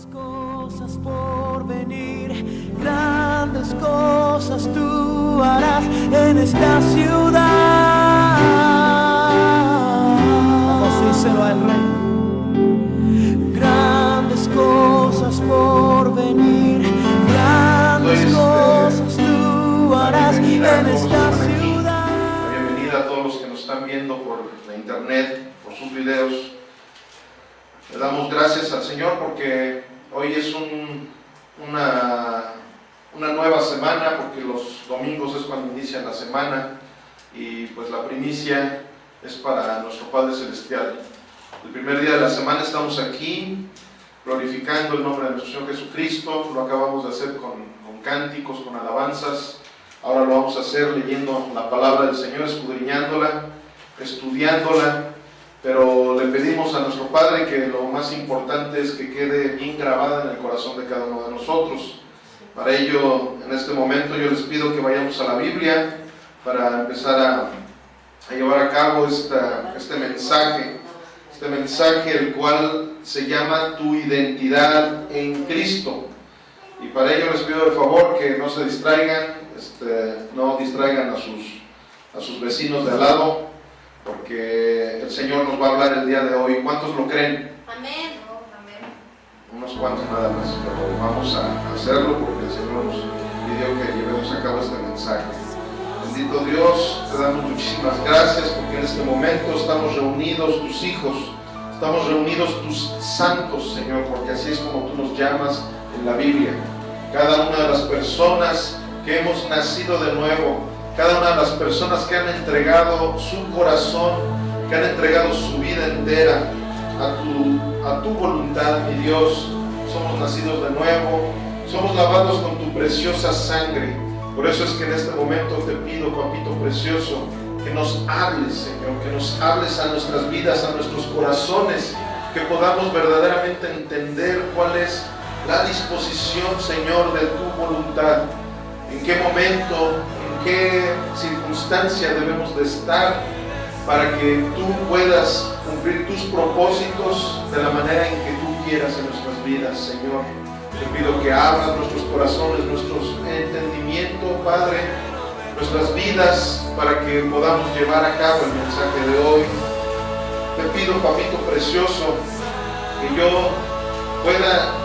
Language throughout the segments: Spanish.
Cosas por venir, grandes cosas tú harás en esta ciudad. Vamos, díselo al Rey. Grandes cosas por venir, grandes cosas tú harás en esta ciudad. La bienvenida a todos los que nos están viendo por la internet, por sus videos. Le damos gracias al Señor porque hoy es una nueva semana, porque los domingos es cuando inicia la semana y pues la primicia es para nuestro Padre Celestial. El primer día de la semana estamos aquí glorificando el nombre de nuestro Señor Jesucristo. Lo acabamos de hacer con cánticos, con alabanzas. Ahora lo vamos a hacer leyendo la palabra del Señor, escudriñándola, estudiándola. Pero le pedimos a nuestro Padre que lo más importante es que quede bien grabada en el corazón de cada uno de nosotros. Para ello, en este momento yo les pido que vayamos a la Biblia para empezar a llevar a cabo este mensaje el cual se llama Tu identidad en Cristo. Y para ello les pido de favor que no se distraigan, no distraigan a sus vecinos de al lado, porque el Señor nos va a hablar el día de hoy. ¿Cuántos lo creen? Amén. Unos cuantos nada más, pero vamos a hacerlo porque el Señor nos pidió que llevemos a cabo este mensaje. Bendito Dios, te damos muchísimas gracias porque en este momento estamos reunidos tus hijos, estamos reunidos tus santos, Señor, porque así es como tú nos llamas en la Biblia. Cada una de las personas que hemos nacido de nuevo, cada una de las personas que han entregado su corazón, que han entregado su vida entera a tu voluntad, mi Dios, somos nacidos de nuevo, somos lavados con tu preciosa sangre. Por eso es que en este momento te pido, papito precioso, que nos hables, Señor, que nos hables a nuestras vidas, a nuestros corazones, que podamos verdaderamente entender cuál es la disposición, Señor, de tu voluntad, en qué momento, en qué circunstancia debemos de estar para que tú puedas cumplir tus propósitos de la manera en que tú quieras en nuestras vidas, Señor. Te pido que abras nuestros corazones, nuestro entendimiento, Padre, nuestras vidas, para que podamos llevar a cabo el mensaje de hoy. Te pido, papito precioso, que yo pueda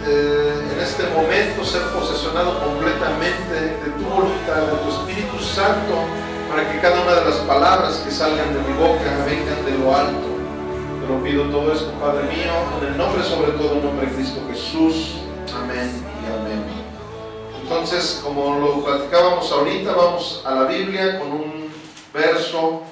en este momento ser posesionado completamente de tu voluntad, de tu Espíritu Santo, para que cada una de las palabras que salgan de mi boca vengan de lo alto. Te lo pido todo esto, Padre mío, en el nombre, sobre todo, en nombre de Cristo Jesús. Amén y amén. Entonces, como lo platicábamos ahorita, vamos a la Biblia con un verso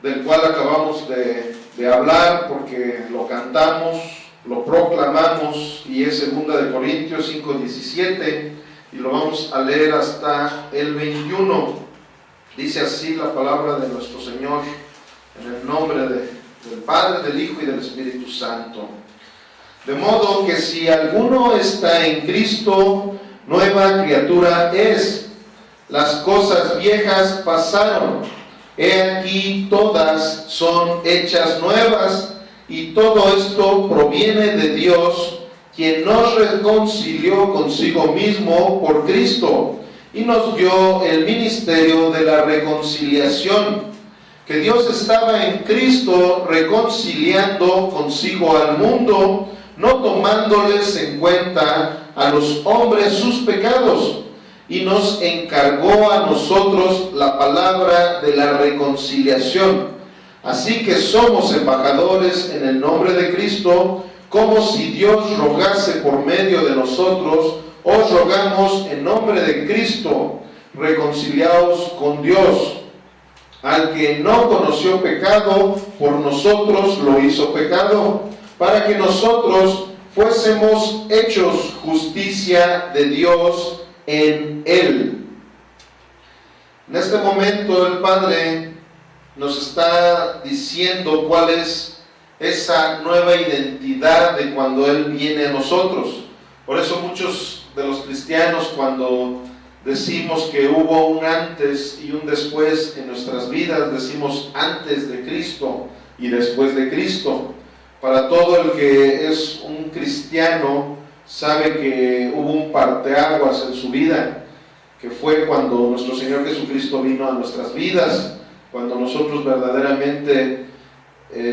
del cual acabamos de hablar, porque lo cantamos, lo proclamamos, y es 2 Corintios 5:17, y lo vamos a leer hasta el 21. Dice así la palabra de nuestro Señor, en el nombre del Padre, del Hijo y del Espíritu Santo. De modo que si alguno está en Cristo, nueva criatura es. Las cosas viejas pasaron, he aquí todas son hechas nuevas. Y todo esto proviene de Dios, quien nos reconcilió consigo mismo por Cristo y nos dio el ministerio de la reconciliación. Que Dios estaba en Cristo reconciliando consigo al mundo, no tomándoles en cuenta a los hombres sus pecados, y nos encargó a nosotros la palabra de la reconciliación. Así que somos embajadores en el nombre de Cristo, como si Dios rogase por medio de nosotros. Os rogamos en nombre de Cristo, reconciliaos con Dios. Al que no conoció pecado, por nosotros lo hizo pecado, para que nosotros fuésemos hechos justicia de Dios en él. En este momento el Padre nos está diciendo cuál es esa nueva identidad de cuando Él viene a nosotros. Por eso muchos de los cristianos, cuando decimos que hubo un antes y un después en nuestras vidas, decimos antes de Cristo y después de Cristo, Para todo el que es un cristiano, sabe que hubo un parteaguas en su vida, que fue cuando nuestro Señor Jesucristo vino a nuestras vidas, cuando nosotros verdaderamente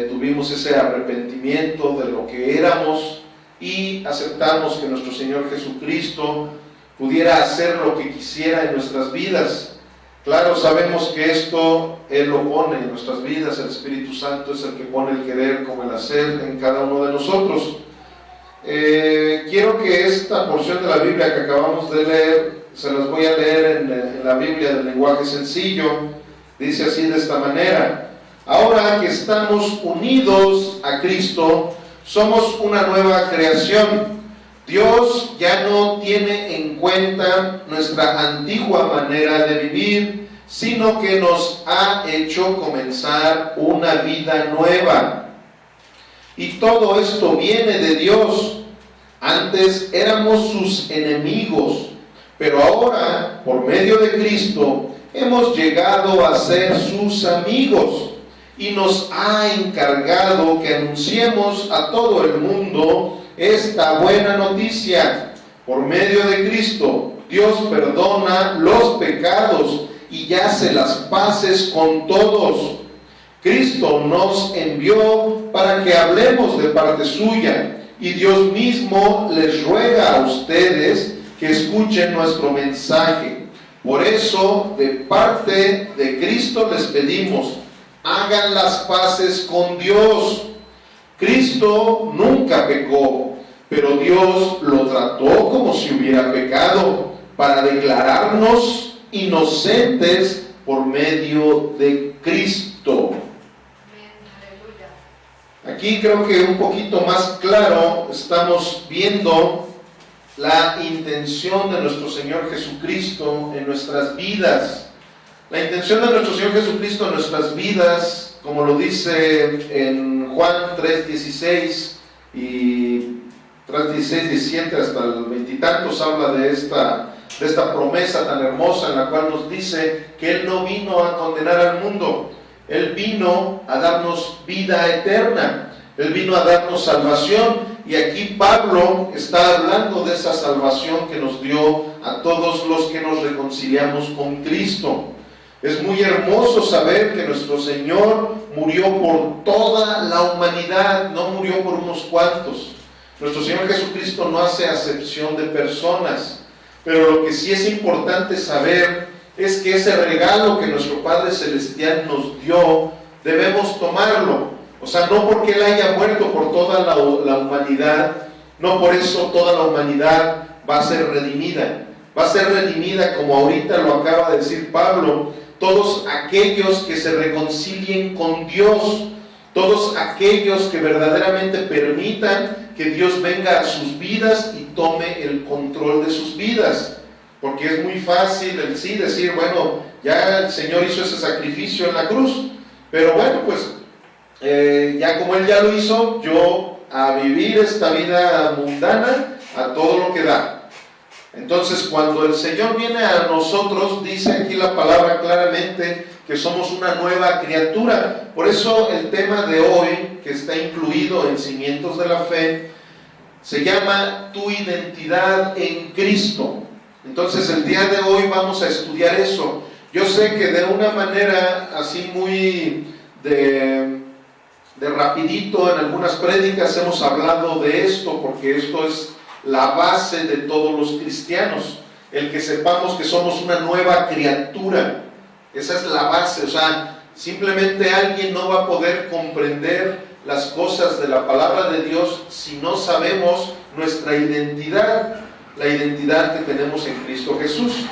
tuvimos ese arrepentimiento de lo que éramos y aceptamos que nuestro Señor Jesucristo pudiera hacer lo que quisiera en nuestras vidas. Claro, sabemos que esto Él lo pone en nuestras vidas, el Espíritu Santo es el que pone el querer como el hacer en cada uno de nosotros. Quiero que esta porción de la Biblia que acabamos de leer, se las voy a leer en la Biblia del lenguaje sencillo. Dice así de esta manera: ahora que estamos unidos a Cristo, somos una nueva creación. Dios ya no tiene en cuenta nuestra antigua manera de vivir, sino que nos ha hecho comenzar una vida nueva. Y todo esto viene de Dios. Antes éramos sus enemigos, pero ahora, por medio de Cristo, hemos llegado a ser sus amigos. Y nos ha encargado que anunciemos a todo el mundo esta buena noticia. Por medio de Cristo, Dios perdona los pecados y hace las paces con todos. Cristo nos envió para que hablemos de parte suya, y Dios mismo les ruega a ustedes que escuchen nuestro mensaje. Por eso, de parte de Cristo les pedimos: hagan las paces con Dios. Cristo nunca pecó, pero Dios lo trató como si hubiera pecado, para declararnos inocentes por medio de Cristo. Aquí creo que un poquito más claro estamos viendo la intención de nuestro Señor Jesucristo en nuestras vidas. La intención de nuestro Señor Jesucristo en nuestras vidas, como lo dice en Juan 3:16 y 3:16, 17 hasta el veintitantos, habla de esta promesa tan hermosa en la cual nos dice que Él no vino a condenar al mundo, Él vino a darnos vida eterna, Él vino a darnos salvación. Y aquí Pablo está hablando de esa salvación que nos dio a todos los que nos reconciliamos con Cristo. Es muy hermoso saber que nuestro Señor murió por toda la humanidad, no murió por unos cuantos. Nuestro Señor Jesucristo no hace acepción de personas, pero lo que sí es importante saber es que ese regalo que nuestro Padre Celestial nos dio, debemos tomarlo. O sea, no porque Él haya muerto por toda la humanidad, no por eso toda la humanidad va a ser redimida. Va a ser redimida, como ahorita lo acaba de decir Pablo, todos aquellos que se reconcilien con Dios, todos aquellos que verdaderamente permitan que Dios venga a sus vidas y tome el control de sus vidas. Porque es muy fácil el sí decir, bueno, ya el Señor hizo ese sacrificio en la cruz, pero bueno, pues ya como Él ya lo hizo, yo a vivir esta vida mundana a todo lo que da. Entonces, cuando el Señor viene a nosotros, dice aquí la palabra claramente que somos una nueva criatura. Por eso el tema de hoy, que está incluido en Cimientos de la Fe, se llama Tu identidad en Cristo. Entonces, el día de hoy vamos a estudiar eso. Yo sé que de una manera así muy de rapidito en algunas prédicas hemos hablado de esto, porque esto es la base de todos los cristianos, el que sepamos que somos una nueva criatura. Esa es la base. O sea, simplemente alguien no va a poder comprender las cosas de la palabra de Dios si no sabemos nuestra identidad, la identidad que tenemos en Cristo Jesús.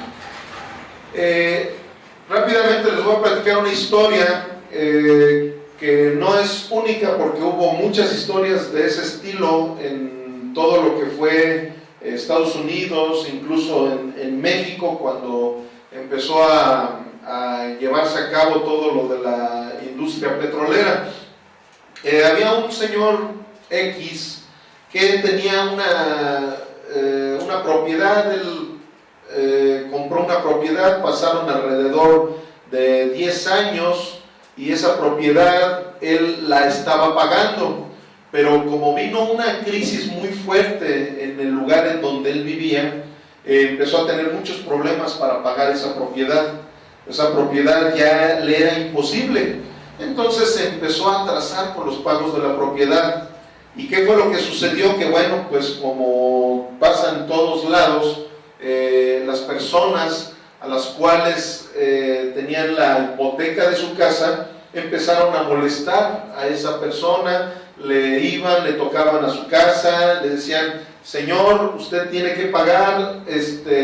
Rápidamente les voy a platicar una historia que no es única, porque hubo muchas historias de ese estilo en todo lo que fue Estados Unidos, incluso en México, cuando empezó a llevarse a cabo todo lo de la industria petrolera. Había un señor X que tenía una propiedad. Él compró una propiedad, pasaron alrededor de 10 años y esa propiedad él la estaba pagando. pero como vino una crisis muy fuerte en el lugar en donde él vivía, empezó a tener muchos problemas para pagar esa propiedad. Esa propiedad ya le era imposible. Entonces se empezó a atrasar con los pagos de la propiedad. ¿Y qué fue lo que sucedió? Que bueno, pues como pasa en todos lados, las personas a las cuales tenían la hipoteca de su casa empezaron a molestar a esa persona, le iban, le tocaban a su casa, le decían: señor, usted tiene que pagar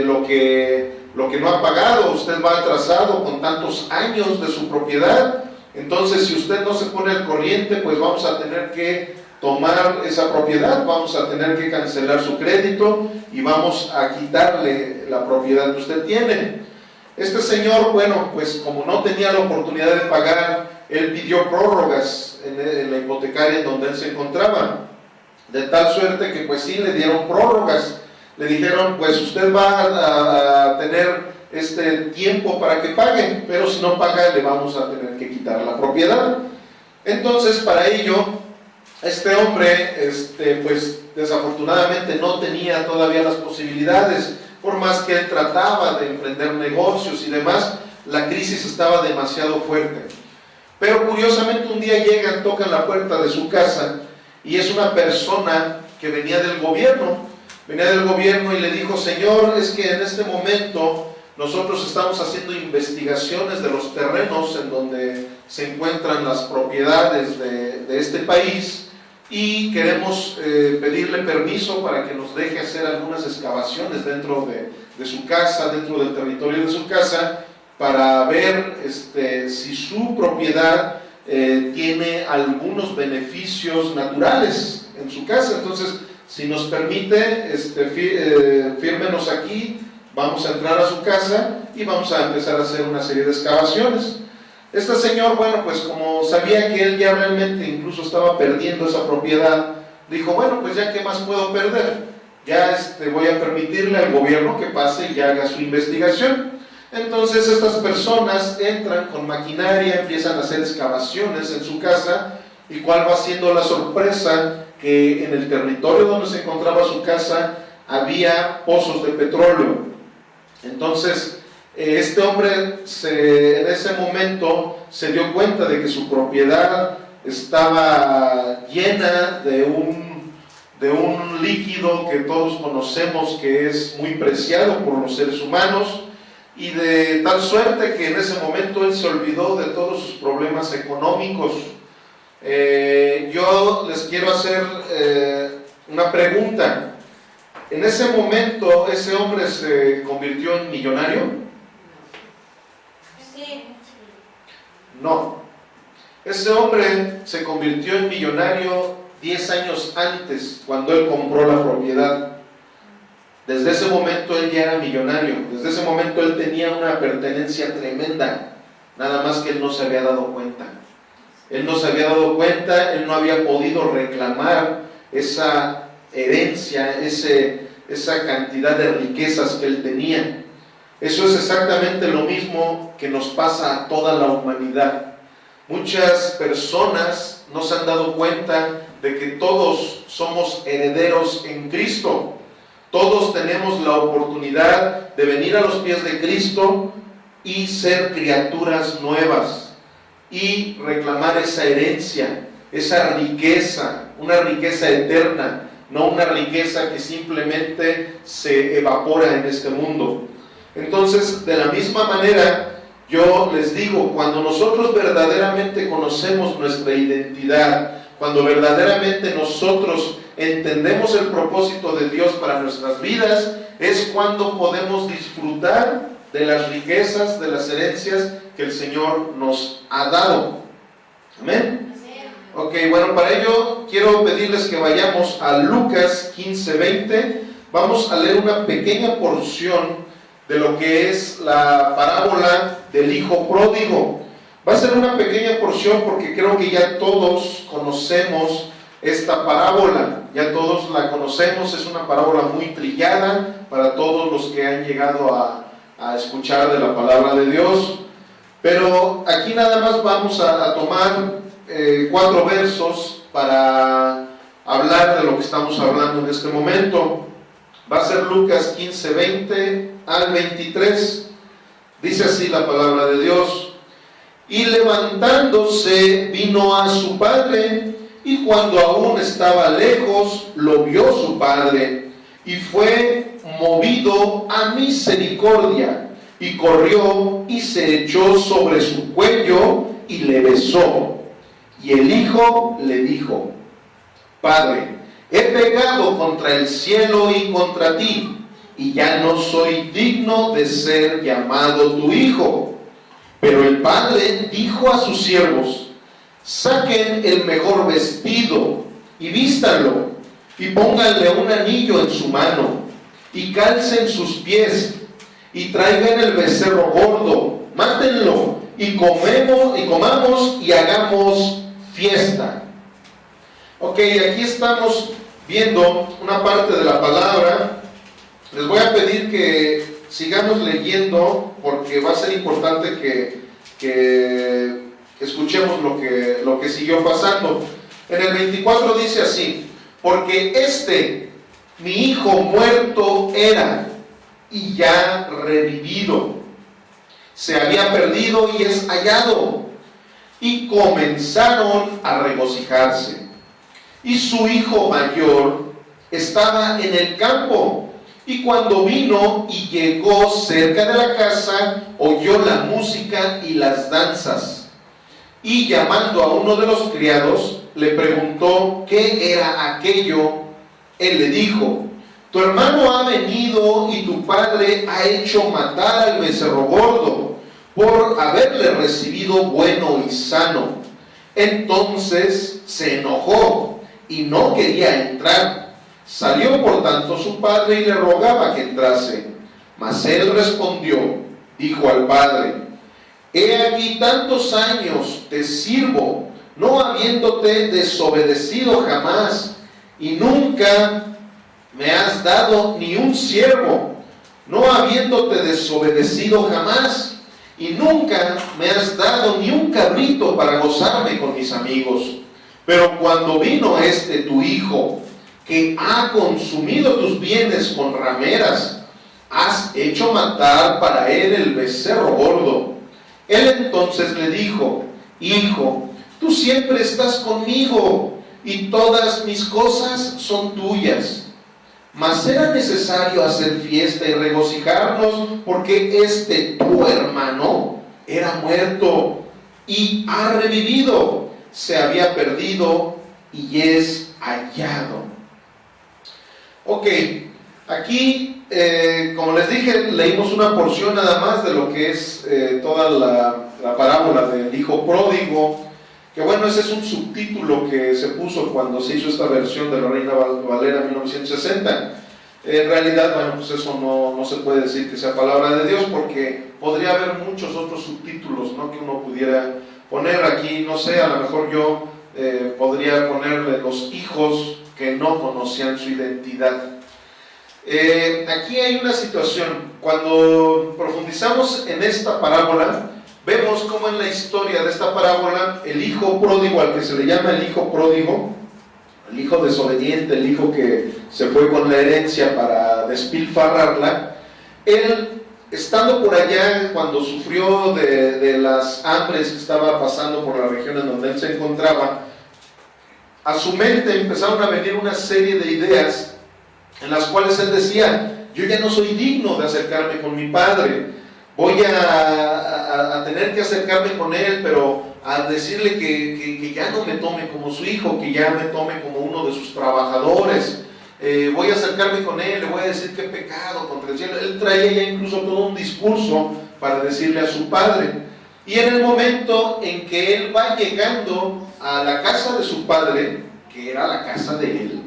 lo que no ha pagado, usted va atrasado con tantos años de su propiedad, entonces si usted no se pone al corriente, pues vamos a tener que tomar esa propiedad, vamos a tener que cancelar su crédito y vamos a quitarle la propiedad que usted tiene. Este señor, bueno, pues como no tenía la oportunidad de pagar, él pidió prórrogas en la hipotecaria en donde él se encontraba, de tal suerte que pues sí le dieron prórrogas. Le dijeron: pues usted va a tener tiempo para que pague, pero si no paga le vamos a tener que quitar la propiedad. Entonces, para ello, este hombre pues desafortunadamente no tenía todavía las posibilidades, por más que él trataba de emprender negocios y demás, la crisis estaba demasiado fuerte. Pero curiosamente un día llegan, tocan la puerta de su casa y es una persona que venía del gobierno y le dijo: señor, es que en este momento nosotros estamos haciendo investigaciones de los terrenos en donde se encuentran las propiedades de este país y queremos pedirle permiso para que nos deje hacer algunas excavaciones dentro de su casa, dentro del territorio de su casa, para ver si su propiedad tiene algunos beneficios naturales en su casa. Entonces, si nos permite, fírmenos aquí, vamos a entrar a su casa y vamos a empezar a hacer una serie de excavaciones. Este señor, bueno, pues como sabía que él ya realmente incluso estaba perdiendo esa propiedad, dijo: bueno, pues ya qué más puedo perder, ya voy a permitirle al gobierno que pase y haga su investigación. Entonces estas personas entran con maquinaria, empiezan a hacer excavaciones en su casa, y cuál va siendo la sorpresa, que en el territorio donde se encontraba su casa había pozos de petróleo. Entonces este hombre en ese momento se dio cuenta de que su propiedad estaba llena de un líquido que todos conocemos que es muy preciado por los seres humanos, y de tal suerte que en ese momento él se olvidó de todos sus problemas económicos. Yo les quiero hacer una pregunta. ¿En ese momento ese hombre se convirtió en millonario? Sí. No. Ese hombre se convirtió en millonario 10 años antes, cuando él compró la propiedad. Desde ese momento él ya era millonario, desde ese momento él tenía una pertenencia tremenda, nada más que él no se había dado cuenta. Él no se había dado cuenta, él no había podido reclamar esa herencia, esa cantidad de riquezas que él tenía. Eso es exactamente lo mismo que nos pasa a toda la humanidad. Muchas personas no se han dado cuenta de que todos somos herederos en Cristo. Todos tenemos la oportunidad de venir a los pies de Cristo y ser criaturas nuevas y reclamar esa herencia, esa riqueza, una riqueza eterna, no una riqueza que simplemente se evapora en este mundo. Entonces, de la misma manera, yo les digo, cuando nosotros verdaderamente conocemos nuestra identidad, cuando verdaderamente nosotros entendemos el propósito de Dios para nuestras vidas, es cuando podemos disfrutar de las riquezas, de las herencias que el Señor nos ha dado. Amén. Ok, bueno, para ello quiero pedirles que vayamos a Lucas 15:20. Vamos a leer una pequeña porción de lo que es la parábola del hijo pródigo. Va a ser una pequeña porción porque creo que ya todos conocemos esta parábola, ya todos la conocemos, es una parábola muy trillada para todos los que han llegado a escuchar de la palabra de Dios, pero aquí nada más vamos a tomar 4 versos para hablar de lo que estamos hablando en este momento. Va a ser Lucas 15, 20 al 23. Dice así la palabra de Dios: y levantándose vino a su padre, y cuando aún estaba lejos, lo vio su padre, y fue movido a misericordia, y corrió y se echó sobre su cuello y le besó. Y el hijo le dijo: Padre, he pecado contra el cielo y contra ti, y ya no soy digno de ser llamado tu hijo. Pero el padre dijo a sus siervos: saquen el mejor vestido y vístanlo, y pónganle un anillo en su mano, y calcen sus pies, y traigan el becerro gordo, mátenlo, y comamos y hagamos fiesta. Ok, aquí estamos viendo una parte de la palabra. Les voy a pedir que sigamos leyendo, porque va a ser importante que escuchemos lo que siguió pasando. En el 24 dice así: porque mi hijo muerto era, y ya revivido, se había perdido y es hallado. Y comenzaron a regocijarse. Y su hijo mayor estaba en el campo, y cuando vino y llegó cerca de la casa, oyó la música y las danzas. Y llamando a uno de los criados, le preguntó qué era aquello. Él le dijo: tu hermano ha venido y tu padre ha hecho matar al becerro gordo, por haberle recibido bueno y sano. Entonces se enojó y no quería entrar. Salió por tanto su padre y le rogaba que entrase. Mas él respondió, dijo al padre: he aquí tantos años te sirvo, no habiéndote desobedecido jamás, y nunca me has dado ni un siervo, no habiéndote desobedecido jamás, y nunca me has dado ni un cabrito para gozarme con mis amigos. Pero cuando vino tu hijo, que ha consumido tus bienes con rameras, has hecho matar para él el becerro gordo. Él entonces le dijo: hijo, tú siempre estás conmigo, y todas mis cosas son tuyas. Mas era necesario hacer fiesta y regocijarnos, porque tu hermano era muerto y ha revivido, se había perdido y es hallado. Ok, aquí, como les dije, leímos una porción nada más de lo que es toda la parábola del hijo pródigo, que bueno, ese es un subtítulo que se puso cuando se hizo esta versión de la Reina Valera 1960. En realidad, bueno, pues eso no se puede decir que sea palabra de Dios, porque podría haber muchos otros subtítulos, ¿no?, que uno pudiera poner aquí. No sé, a lo mejor yo podría ponerle los hijos que no conocían su identidad. Aquí hay una situación. Cuando profundizamos en esta parábola, vemos cómo en la historia de esta parábola, el hijo pródigo, al que se le llama el hijo pródigo, el hijo desobediente, el hijo que se fue con la herencia para despilfarrarla, él, estando por allá, cuando sufrió de las hambres que estaba pasando por la región en donde él se encontraba, a su mente empezaron a venir una serie de ideas en las cuales él decía: yo ya no soy digno de acercarme con mi padre, voy a tener que acercarme con él, pero a decirle que ya no me tome como su hijo, que ya me tome como uno de sus trabajadores. Voy a acercarme con él, le voy a decir que he pecado contra el cielo. Él traía ya incluso todo un discurso para decirle a su padre. Y en el momento en que él va llegando a la casa de su padre, que era la casa de él,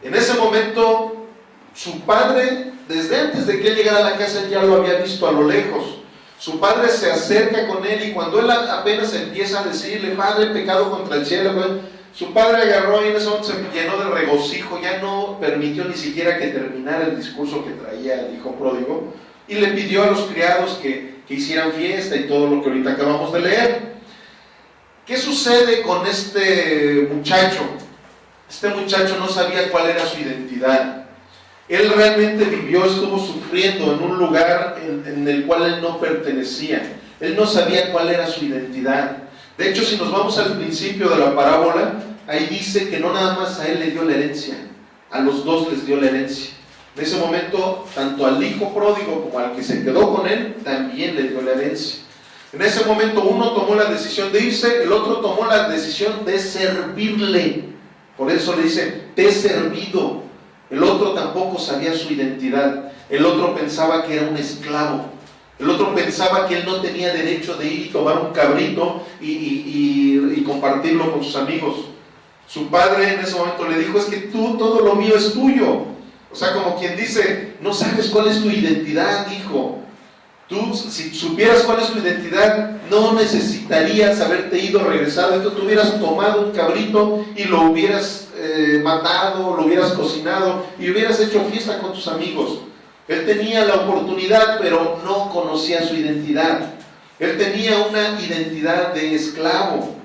en ese momento su padre, desde antes de que él llegara a la casa, ya lo había visto a lo lejos. Su padre se acerca con él, y cuando él apenas empieza a decirle: padre, he pecado contra el cielo, su padre agarró y en ese momento se llenó de regocijo, ya no permitió ni siquiera que terminara el discurso que traía el hijo pródigo, y le pidió a los criados que hicieran fiesta y todo lo que ahorita acabamos de leer. ¿Qué sucede con este muchacho? Este muchacho no sabía cuál era su identidad. Él realmente vivió, estuvo sufriendo en un lugar en el cual él no pertenecía. Él no sabía cuál era su identidad. De hecho, si nos vamos al principio de la parábola, ahí dice que no nada más a él le dio la herencia, a los dos les dio la herencia. En ese momento, tanto al hijo pródigo como al que se quedó con él, también le dio la herencia. En ese momento uno tomó la decisión de irse, el otro tomó la decisión de servirle. Por eso le dice, te he servido. El otro tampoco sabía su identidad. El otro pensaba que era un esclavo. El otro pensaba que él no tenía derecho de ir y tomar un cabrito y compartirlo con sus amigos. Su padre en ese momento le dijo, es que tú, todo lo mío es tuyo. O sea, como quien dice, no sabes cuál es tu identidad, hijo. Tú, si supieras cuál es tu identidad, no necesitarías haberte ido, regresado. Entonces tú hubieras tomado un cabrito y lo hubieras matado, lo hubieras cocinado y hubieras hecho fiesta con tus amigos. Él tenía la oportunidad, pero no conocía su identidad. Él tenía una identidad de esclavo.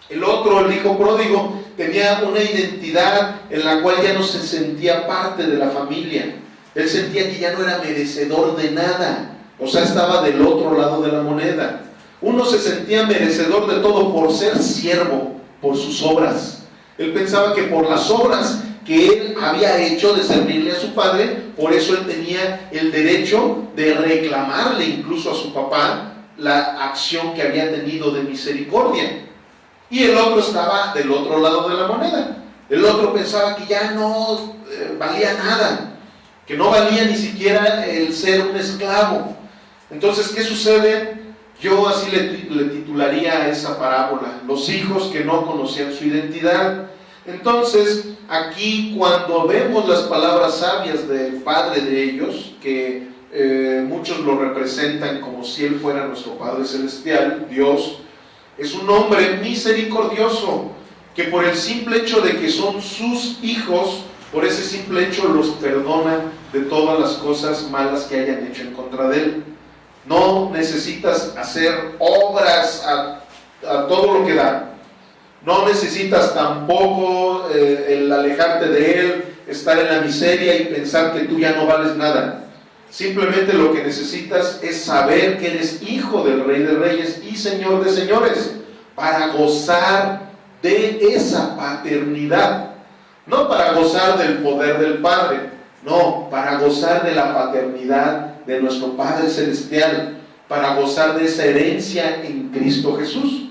El otro, el hijo pródigo, tenía una identidad en la cual ya no se sentía parte de la familia. Él sentía que ya no era merecedor de nada. O sea, estaba del otro lado de la moneda. Uno se sentía merecedor de todo por ser siervo, por sus obras. Él pensaba que por las obras que él había hecho de servirle a su padre, por eso él tenía el derecho de reclamarle incluso a su papá la acción que había tenido de misericordia. Y el otro estaba del otro lado de la moneda. El otro pensaba que ya no valía nada, que no valía ni siquiera el ser un esclavo. Entonces, ¿qué sucede? Yo así le titularía a esa parábola, los hijos que no conocían su identidad. Entonces, aquí cuando vemos las palabras sabias del Padre de ellos, que muchos lo representan como si Él fuera nuestro Padre Celestial, Dios, es un hombre misericordioso, que por el simple hecho de que son sus hijos, por ese simple hecho los perdona de todas las cosas malas que hayan hecho en contra de Él. No necesitas hacer obras a todo lo que da. No necesitas tampoco el alejarte de Él, estar en la miseria y pensar que tú ya no vales nada. Simplemente lo que necesitas es saber que eres hijo del Rey de Reyes y Señor de Señores, para gozar de esa paternidad. No para gozar del poder del Padre, no, para gozar de la paternidad de nuestro Padre Celestial, para gozar de esa herencia en Cristo Jesús.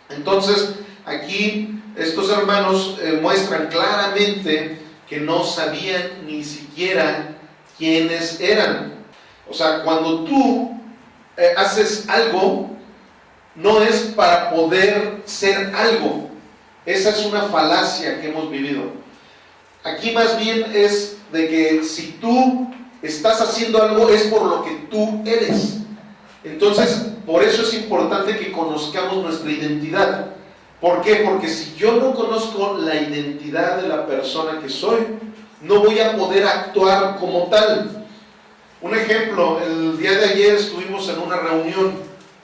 Entonces, aquí estos hermanos muestran claramente que no sabían ni siquiera quiénes eran. O sea, cuando tú haces algo, no es para poder ser algo. Esa es una falacia que hemos vivido. Aquí más bien es de que si tú estás haciendo algo es por lo que tú eres. Entonces, por eso es importante que conozcamos nuestra identidad. ¿Por qué? Porque si yo no conozco la identidad de la persona que soy, no voy a poder actuar como tal. Un ejemplo, el día de ayer estuvimos en una reunión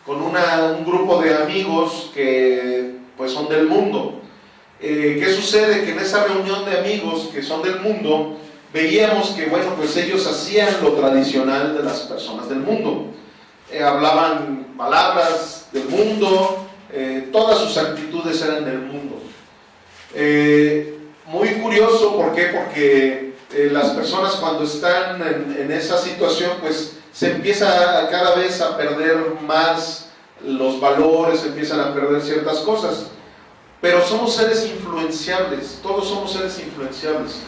con un grupo de amigos que pues son del mundo. ¿Qué sucede? Que en esa reunión de amigos que son del mundo, veíamos que bueno, pues ellos hacían lo tradicional de las personas del mundo. Hablaban palabras del mundo, todas sus actitudes eran del mundo. Muy curioso, ¿por qué? Porque las personas cuando están en esa situación, pues se empieza cada vez a perder más los valores, empiezan a perder ciertas cosas. Pero somos seres influenciables, todos somos seres influenciables.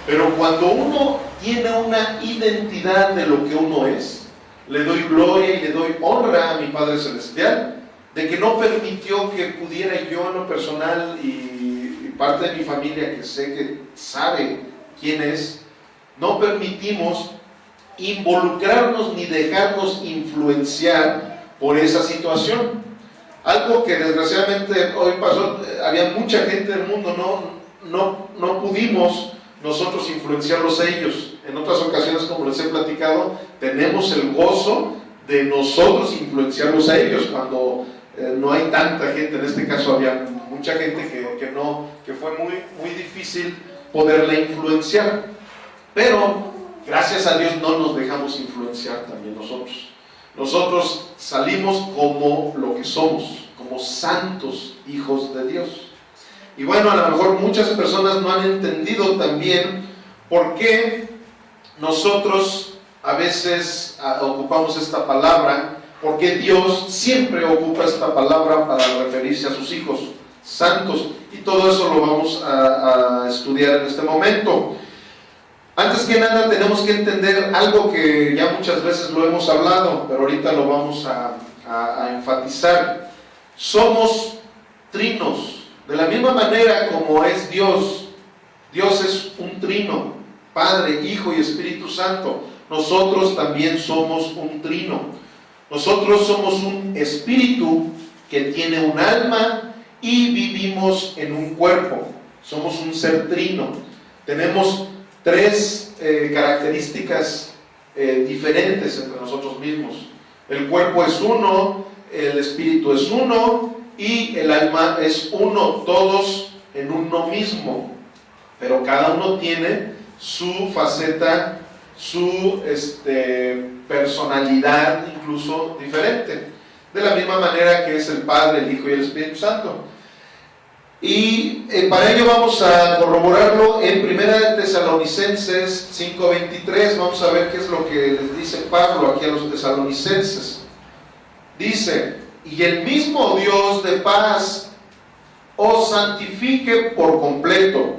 Pero cuando uno tiene una identidad de lo que uno es, le doy gloria y le doy honra a mi Padre Celestial, de que no permitió que pudiera yo en lo personal y parte de mi familia que sé que sabe quién es, no permitimos involucrarnos ni dejarnos influenciar por esa situación. Algo que desgraciadamente hoy pasó, había mucha gente del mundo, no pudimos nosotros influenciarlos a ellos. En otras ocasiones, como les he platicado, tenemos el gozo de nosotros influenciarlos a ellos cuando no hay tanta gente. En este caso había mucha gente que fue muy difícil poderla influenciar. Pero gracias a Dios no nos dejamos influenciar también nosotros. Nosotros salimos como lo que somos, como santos hijos de Dios. Y bueno, a lo mejor muchas personas no han entendido también por qué nosotros a veces ocupamos esta palabra, por qué Dios siempre ocupa esta palabra para referirse a sus hijos santos. Y todo eso lo vamos a estudiar en este momento. Antes que nada tenemos que entender algo que ya muchas veces lo hemos hablado, pero ahorita lo vamos a enfatizar. Somos trinos. De la misma manera como es Dios, Dios es un trino, Padre, Hijo y Espíritu Santo. Nosotros también somos un trino. Nosotros somos un espíritu que tiene un alma y vivimos en un cuerpo. Somos un ser trino. Tenemos tres características diferentes entre nosotros mismos. El cuerpo es uno, el espíritu es uno y el alma es uno, todos en uno mismo. Pero cada uno tiene su faceta, su personalidad incluso diferente. De la misma manera que es el Padre, el Hijo y el Espíritu Santo. Y para ello vamos a corroborarlo en 1 Tesalonicenses 5:23. Vamos a ver qué es lo que les dice Pablo aquí a los tesalonicenses. Dice: y el mismo Dios de paz os santifique por completo,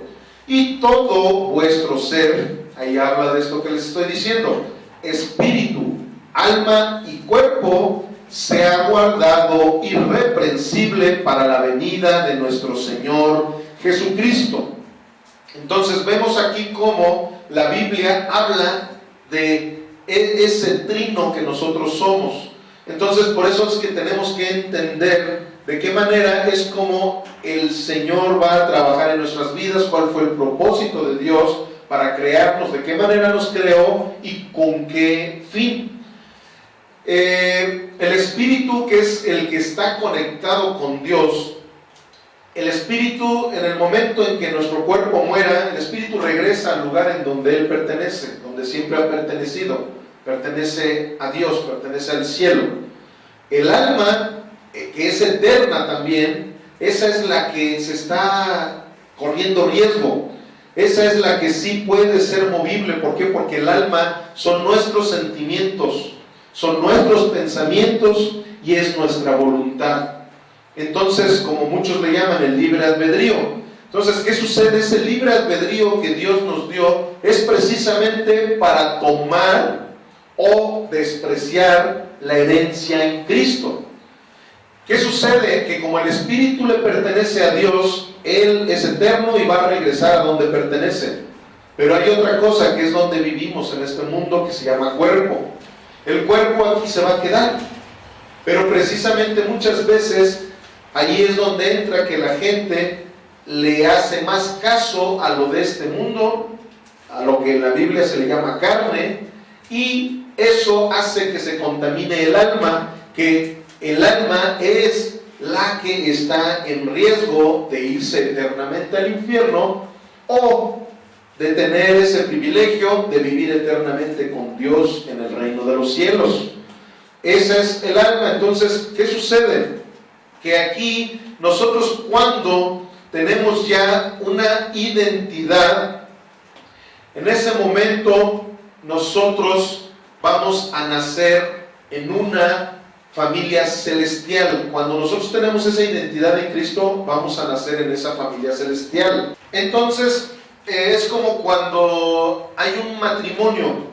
y todo vuestro ser, ahí habla de esto que les estoy diciendo, espíritu, alma y cuerpo, sea guardado irreprensible para la venida de nuestro Señor Jesucristo. Entonces vemos aquí cómo la Biblia habla de ese trino que nosotros somos. Entonces por eso es que tenemos que entender de qué manera es como el Señor va a trabajar en nuestras vidas, cuál fue el propósito de Dios para crearnos, de qué manera nos creó y con qué fin. El espíritu, que es el que está conectado con Dios, el espíritu, en el momento en que nuestro cuerpo muera, el espíritu regresa al lugar en donde él pertenece, donde siempre ha pertenecido, pertenece a Dios, pertenece al cielo. El alma, que es eterna también, esa es la que se está corriendo riesgo, esa es la que sí puede ser movible. ¿Por qué? Porque el alma son nuestros sentimientos, son nuestros pensamientos y es nuestra voluntad. Entonces, como muchos le llaman, el libre albedrío. Entonces, ¿qué sucede? Ese libre albedrío que Dios nos dio es precisamente para tomar o despreciar la herencia en Cristo. ¿Qué sucede? Que como el espíritu le pertenece a Dios, Él es eterno y va a regresar a donde pertenece. Pero hay otra cosa que es donde vivimos en este mundo, que se llama cuerpo. El cuerpo aquí se va a quedar, pero precisamente muchas veces allí es donde entra que la gente le hace más caso a lo de este mundo, a lo que en la Biblia se le llama carne, y eso hace que se contamine el alma, que el alma es la que está en riesgo de irse eternamente al infierno o de tener ese privilegio de vivir eternamente con Dios en el reino de los cielos. Ese es el alma. Entonces, ¿qué sucede? Que aquí nosotros, cuando tenemos ya una identidad, en ese momento nosotros vamos a nacer en una familia celestial. Cuando nosotros tenemos esa identidad en Cristo, vamos a nacer en esa familia celestial. Entonces, es como cuando hay un matrimonio.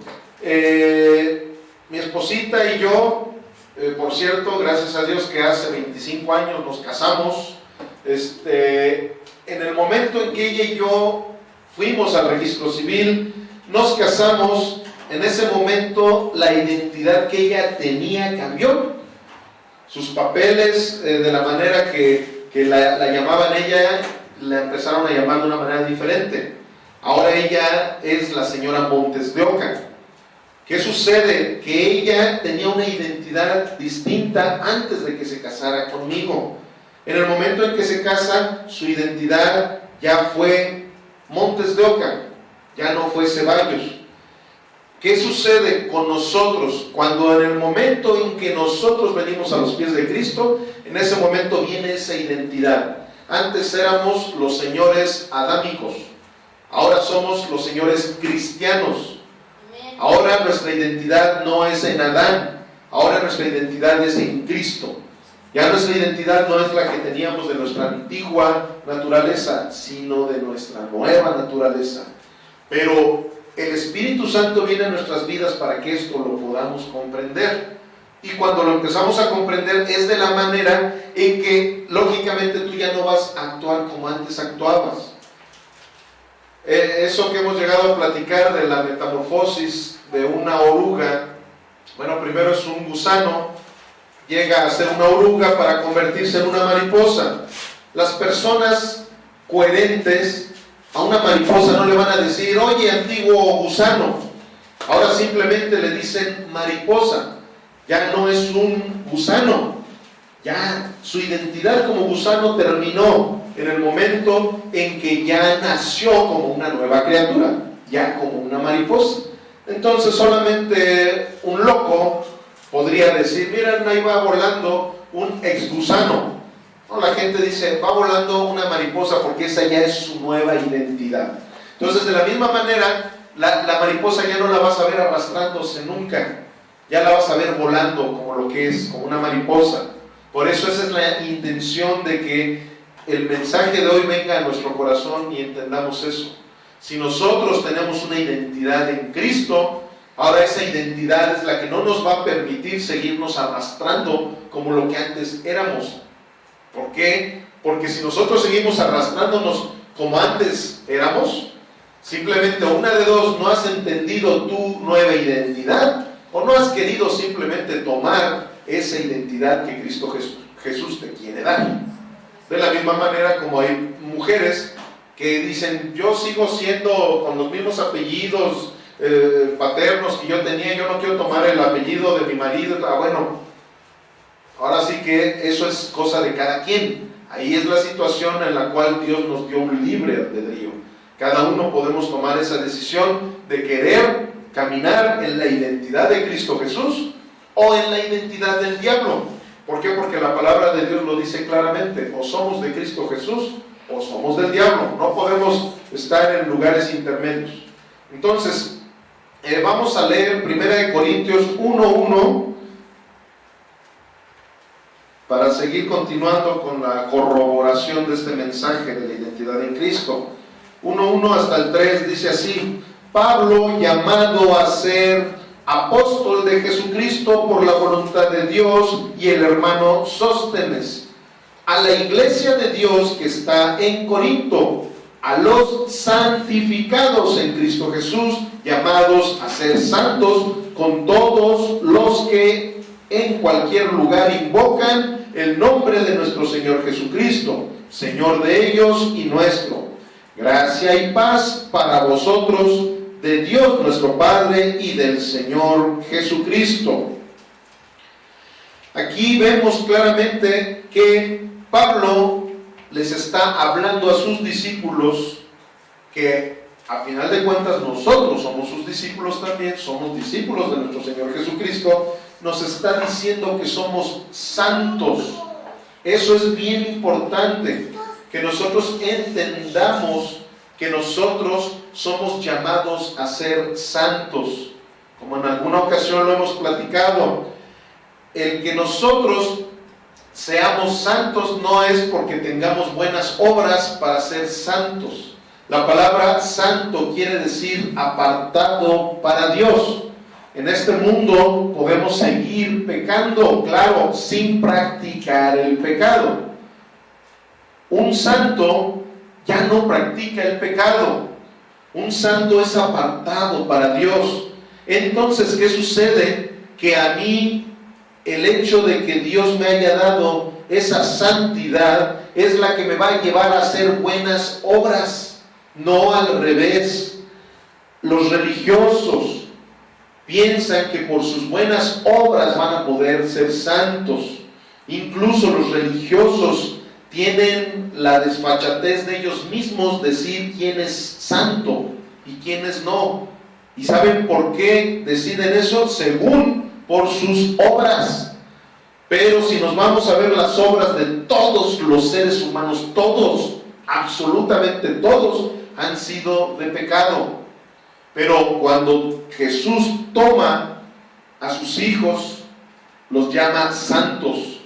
Mi esposita y yo, por cierto, gracias a Dios que hace 25 años nos casamos. En el momento en que ella y yo fuimos al registro civil, nos casamos, en ese momento la identidad que ella tenía cambió. Sus papeles, de la manera que la llamaban ella, la empezaron a llamar de una manera diferente. Ahora ella es la señora Montes de Oca. ¿Qué sucede? Que ella tenía una identidad distinta antes de que se casara conmigo. En el momento en que se casa, su identidad ya fue Montes de Oca, ya no fue Ceballos. ¿Qué sucede con nosotros? Cuando en el momento en que nosotros venimos a los pies de Cristo, en ese momento viene esa identidad. Antes éramos los señores adámicos, ahora somos los señores cristianos. Ahora nuestra identidad no es en Adán, ahora nuestra identidad es en Cristo. Ya nuestra identidad no es la que teníamos de nuestra antigua naturaleza, sino de nuestra nueva naturaleza. Pero el Espíritu Santo viene a nuestras vidas para que esto lo podamos comprender. Y cuando lo empezamos a comprender es de la manera en que lógicamente tú ya no vas a actuar como antes actuabas. Eso que hemos llegado a platicar de la metamorfosis de una oruga, bueno, primero es un gusano, llega a ser una oruga para convertirse en una mariposa. Las personas coherentes a una mariposa no le van a decir, oye, antiguo gusano. Ahora simplemente le dicen mariposa. Ya no es un gusano. Ya su identidad como gusano terminó en el momento en que ya nació como una nueva criatura, ya como una mariposa. Entonces solamente un loco podría decir, miren, ahí va volando un exgusano. No, la gente dice, va volando una mariposa porque esa ya es su nueva identidad. Entonces, de la misma manera, la mariposa ya no la vas a ver arrastrándose nunca. Ya la vas a ver volando como lo que es, como una mariposa. Por eso esa es la intención de que el mensaje de hoy venga a nuestro corazón y entendamos eso. Si nosotros tenemos una identidad en Cristo, ahora esa identidad es la que no nos va a permitir seguirnos arrastrando como lo que antes éramos. ¿Por qué? Porque si nosotros seguimos arrastrándonos como antes éramos, simplemente una de dos, no has entendido tu nueva identidad o no has querido simplemente tomar esa identidad que Cristo Jesús te quiere dar. De la misma manera como hay mujeres que dicen, yo sigo siendo con los mismos apellidos paternos que yo tenía, yo no quiero tomar el apellido de mi marido. Bueno, ahora sí que eso es cosa de cada quien. Ahí es la situación en la cual Dios nos dio un libre albedrío. Cada uno podemos tomar esa decisión de querer caminar en la identidad de Cristo Jesús o en la identidad del diablo. ¿Por qué? Porque la palabra de Dios lo dice claramente, o somos de Cristo Jesús o somos del diablo. No podemos estar en lugares intermedios. Entonces, vamos a leer 1 Corintios 1:1 para seguir continuando con la corroboración de este mensaje de la identidad en Cristo. 1:1 hasta el 3 dice así: Pablo, llamado a ser apóstol de Jesucristo por la voluntad de Dios, y el hermano Sóstenes, a la iglesia de Dios que está en Corinto, a los santificados en Cristo Jesús, llamados a ser santos, con todos los que en cualquier lugar invocan el nombre de nuestro Señor Jesucristo, Señor de ellos y nuestro. Gracia y paz para vosotros, de Dios nuestro Padre y del Señor Jesucristo. Aquí vemos claramente que Pablo les está hablando a sus discípulos, que a final de cuentas nosotros somos sus discípulos también, somos discípulos de nuestro Señor Jesucristo. Nos está diciendo que somos santos. Eso es bien importante, que nosotros entendamos que nosotros somos llamados a ser santos. Como en alguna ocasión lo hemos platicado, el que nosotros seamos santos no es porque tengamos buenas obras para ser santos. La palabra santo quiere decir apartado para Dios. En este mundo podemos seguir pecando, claro, sin practicar el pecado. Un santo ya no practica el pecado. Un santo es apartado para Dios. Entonces, ¿qué sucede? Que a mí el hecho de que Dios me haya dado esa santidad es la que me va a llevar a hacer buenas obras, no al revés. Los religiosos piensan que por sus buenas obras van a poder ser santos. Incluso los religiosos tienen la desfachatez de ellos mismos decir quién es santo y quién es no. ¿Y saben por qué deciden eso? Según por sus obras. Pero si nos vamos a ver las obras de todos los seres humanos, todos, absolutamente todos, han sido de pecado. Pero cuando Jesús toma a sus hijos, los llama santos.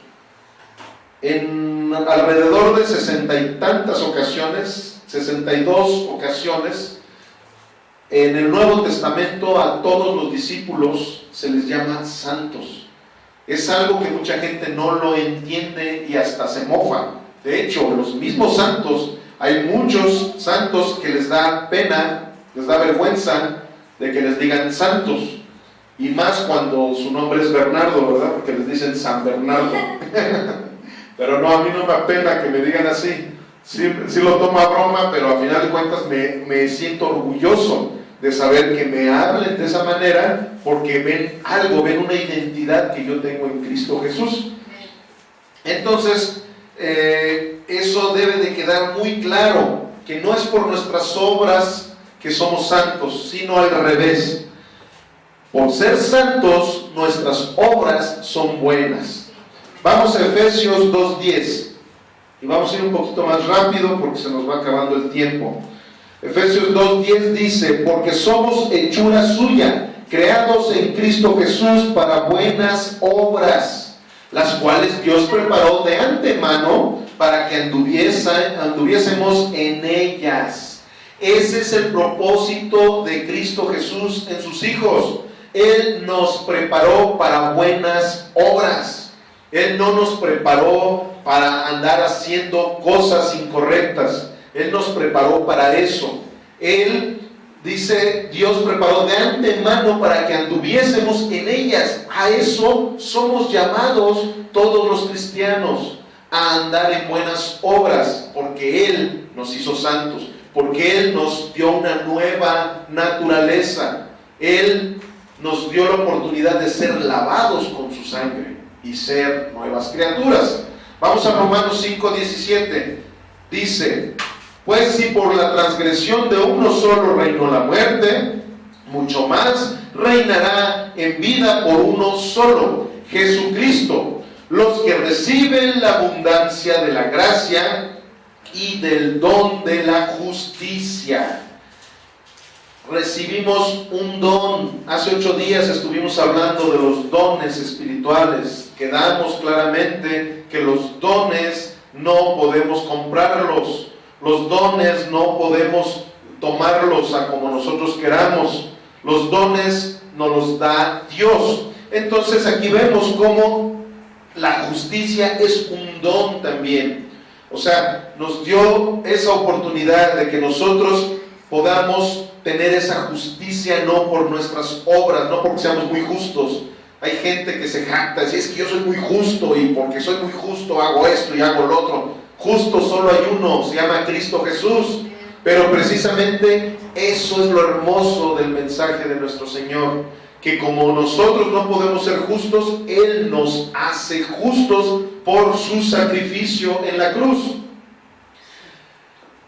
En alrededor de 60 y tantas ocasiones, 62 ocasiones, en el Nuevo Testamento a todos los discípulos se les llama santos. Es algo que mucha gente no lo entiende y hasta se mofa. De hecho, los mismos santos, hay muchos santos que les da pena, les da vergüenza de que les digan santos. Y más cuando su nombre es Bernardo, ¿verdad? Porque les dicen San Bernardo. Pero no, a mí no me apena que me digan así. Sí lo tomo a broma, pero a final de cuentas me siento orgulloso de saber que me hablen de esa manera, porque ven algo, ven una identidad que yo tengo en Cristo Jesús. Entonces, eso debe de quedar muy claro, que no es por nuestras obras que somos santos, sino al revés. Por ser santos, nuestras obras son buenas. Vamos a Efesios 2:10 y vamos a ir un poquito más rápido porque se nos va acabando el tiempo. Efesios 2:10 dice: porque somos hechura suya, creados en Cristo Jesús para buenas obras, las cuales Dios preparó de antemano para que anduviésemos en ellas. Ese es el propósito de Cristo Jesús en sus hijos. Él nos preparó para buenas obras. Él no nos preparó para andar haciendo cosas incorrectas. Él nos preparó para eso. Él dice, Dios preparó de antemano para que anduviésemos en ellas. A eso somos llamados todos los cristianos, a andar en buenas obras, porque Él nos hizo santos, porque Él nos dio una nueva naturaleza. Él nos dio la oportunidad de ser lavados con su sangre y ser nuevas criaturas. Vamos a Romanos 5:17. Dice: pues si por la transgresión de uno solo reinó la muerte, mucho más reinará en vida por uno solo, Jesucristo, los que reciben la abundancia de la gracia y del don de la justicia. Recibimos un don. Hace 8 días estuvimos hablando de los dones espirituales. Quedamos claramente que los dones no podemos comprarlos. Los dones no podemos tomarlos a como nosotros queramos. Los dones nos los da Dios. Entonces aquí vemos cómo la justicia es un don también. O sea, nos dio esa oportunidad de que nosotros podamos tener esa justicia no por nuestras obras, no porque seamos muy justos. Hay gente que se jacta y dice: es que yo soy muy justo y porque soy muy justo hago esto y hago lo otro. Justo solo hay uno, se llama Cristo Jesús. Pero precisamente eso es lo hermoso del mensaje de nuestro Señor, que como nosotros no podemos ser justos, Él nos hace justos por su sacrificio en la cruz.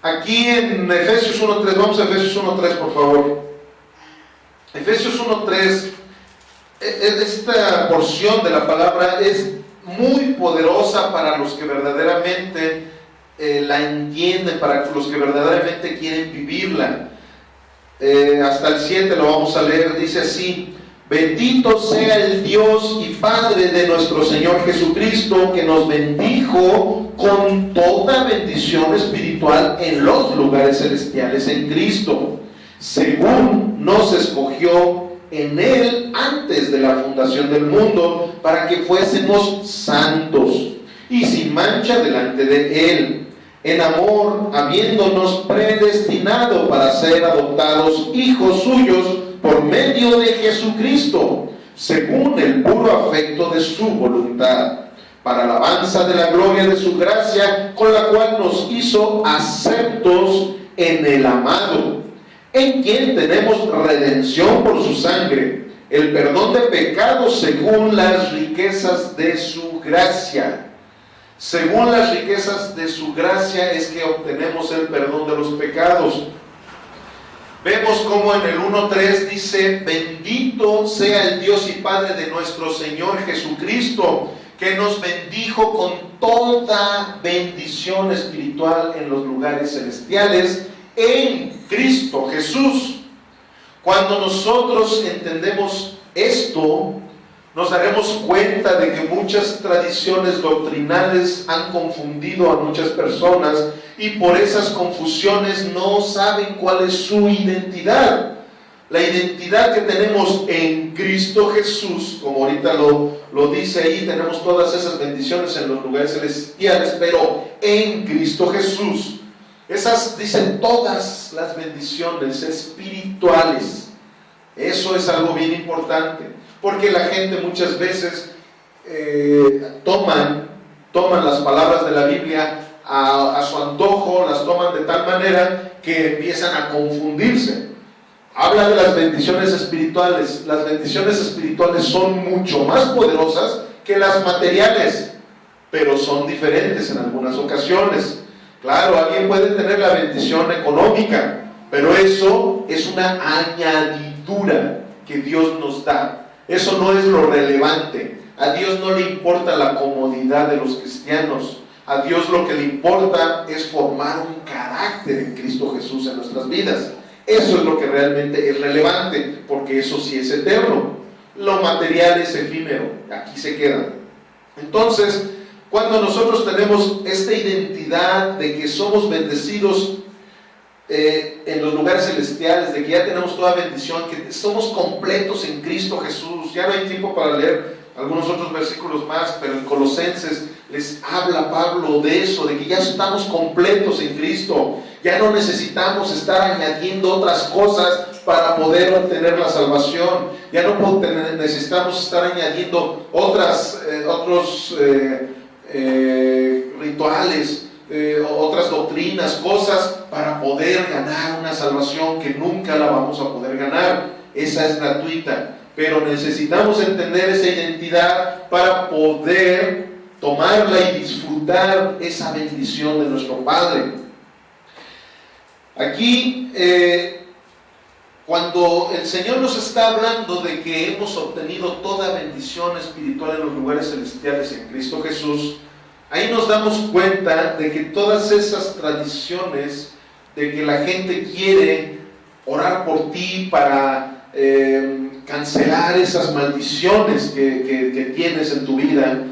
Aquí en Efesios 1:3, vamos a Efesios 1:3 por favor. Efesios 1:3, esta porción de la palabra es muy poderosa para los que verdaderamente la entienden, para los que verdaderamente quieren vivirla. Hasta el 7 lo vamos a leer, dice así: bendito sea el Dios y Padre de nuestro Señor Jesucristo, que nos bendijo con toda bendición espiritual en los lugares celestiales en Cristo, según nos escogió en Él antes de la fundación del mundo, para que fuésemos santos y sin mancha delante de Él, en amor, habiéndonos predestinado para ser adoptados hijos suyos por medio de Jesucristo, según el puro afecto de su voluntad, para alabanza de la gloria de su gracia, con la cual nos hizo aceptos en el amado, en quien tenemos redención por su sangre, el perdón de pecados según las riquezas de su gracia. Según las riquezas de su gracia es que obtenemos el perdón de los pecados. Vemos como en el 1:3 dice: bendito sea el Dios y Padre de nuestro Señor Jesucristo, que nos bendijo con toda bendición espiritual en los lugares celestiales en Cristo Jesús. Cuando nosotros entendemos esto, nos daremos cuenta de que muchas tradiciones doctrinales han confundido a muchas personas y por esas confusiones no saben cuál es su identidad. La identidad que tenemos en Cristo Jesús, como ahorita lo dice ahí, tenemos todas esas bendiciones en los lugares celestiales, pero en Cristo Jesús. Esas dicen todas las bendiciones espirituales. Eso es algo bien importante, porque la gente muchas veces toman las palabras de la Biblia a su antojo, las toman de tal manera que empiezan a confundirse. Habla de las bendiciones espirituales. Las bendiciones espirituales son mucho más poderosas que las materiales, pero son diferentes en algunas ocasiones. Claro, alguien puede tener la bendición económica, pero eso es una añadidura que Dios nos da. Eso no es lo relevante. A Dios no le importa la comodidad de los cristianos. A Dios lo que le importa es formar un carácter en Cristo Jesús en nuestras vidas. Eso es lo que realmente es relevante, porque eso sí es eterno. Lo material es efímero, aquí se queda. Entonces, cuando nosotros tenemos esta identidad de que somos bendecidos en los lugares celestiales, de que ya tenemos toda bendición, que somos completos en Cristo Jesús, ya no hay tiempo para leer algunos otros versículos más, pero en Colosenses les habla Pablo de eso, de que ya estamos completos en Cristo, ya no necesitamos estar añadiendo otras cosas para poder obtener la salvación, ya no necesitamos estar añadiendo otros rituales, otras doctrinas, cosas para poder ganar una salvación que nunca la vamos a poder ganar. Esa es gratuita, pero necesitamos entender esa identidad para poder tomarla y disfrutar esa bendición de nuestro Padre. Aquí, cuando el Señor nos está hablando de que hemos obtenido toda bendición espiritual en los lugares celestiales en Cristo Jesús, ahí nos damos cuenta de que todas esas tradiciones de que la gente quiere orar por ti para cancelar esas maldiciones que tienes en tu vida,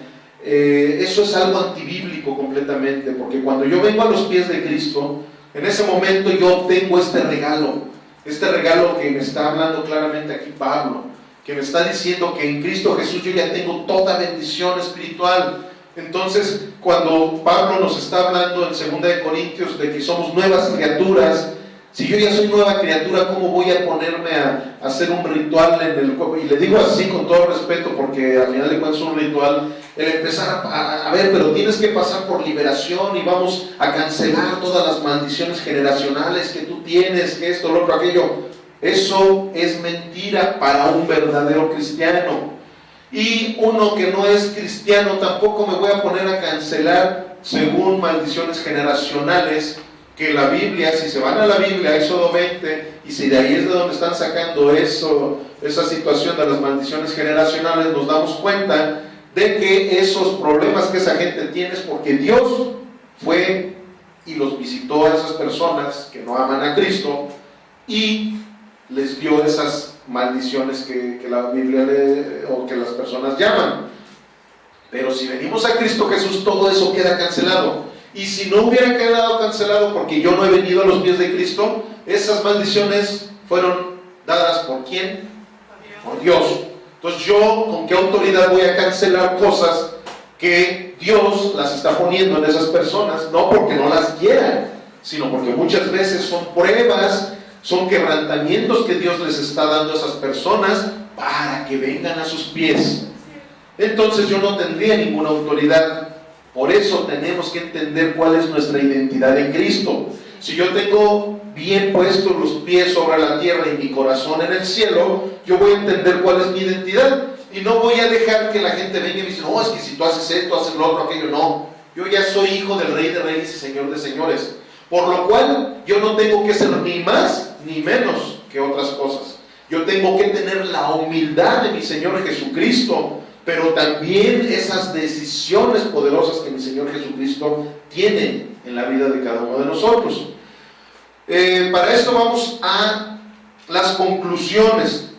eso es algo antibíblico completamente, porque cuando yo vengo a los pies de Cristo, en ese momento yo obtengo este regalo que me está hablando claramente aquí Pablo, que me está diciendo que en Cristo Jesús yo ya tengo toda bendición espiritual. Entonces, cuando Pablo nos está hablando en 2 Corintios de que somos nuevas criaturas, si yo ya soy nueva criatura, ¿cómo voy a ponerme a hacer un ritual en el cuerpo? Y le digo así con todo respeto, porque al final de cuentas es un ritual, el empezar a ver, pero tienes que pasar por liberación y vamos a cancelar todas las maldiciones generacionales que tú tienes, que esto, lo otro, aquello. Eso es mentira para un verdadero cristiano. Y uno que no es cristiano tampoco me voy a poner a cancelar según maldiciones generacionales, que la Biblia, si se van a la Biblia, Éxodo 20, y si de ahí es de donde están sacando esa situación de las maldiciones generacionales, nos damos cuenta de que esos problemas que esa gente tiene es porque Dios fue y los visitó a esas personas que no aman a Cristo y les dio esas maldiciones que la Biblia o que las personas llaman. Pero si venimos a Cristo Jesús, todo eso queda cancelado. Y si no hubiera quedado cancelado porque yo no he venido a los pies de Cristo, esas maldiciones fueron dadas ¿por quién? Por Dios. Entonces yo, ¿con qué autoridad voy a cancelar cosas que Dios las está poniendo en esas personas? No porque no las quieran, sino porque muchas veces son pruebas, son quebrantamientos que Dios les está dando a esas personas para que vengan a sus pies. Entonces yo no tendría ninguna autoridad. Por eso tenemos que entender cuál es nuestra identidad en Cristo. Si yo tengo bien puestos los pies sobre la tierra y mi corazón en el cielo, yo voy a entender cuál es mi identidad. Y no voy a dejar que la gente venga y me diga, no, es que si tú haces esto, haces lo otro, aquello. No, Yo ya soy hijo del Rey de Reyes y Señor de Señores. Por lo cual yo no tengo que ser ni más ni menos que otras cosas. Yo tengo que tener la humildad de mi Señor Jesucristo, pero también esas decisiones poderosas que mi Señor Jesucristo tiene en la vida de cada uno de nosotros. Para esto vamos a las conclusiones.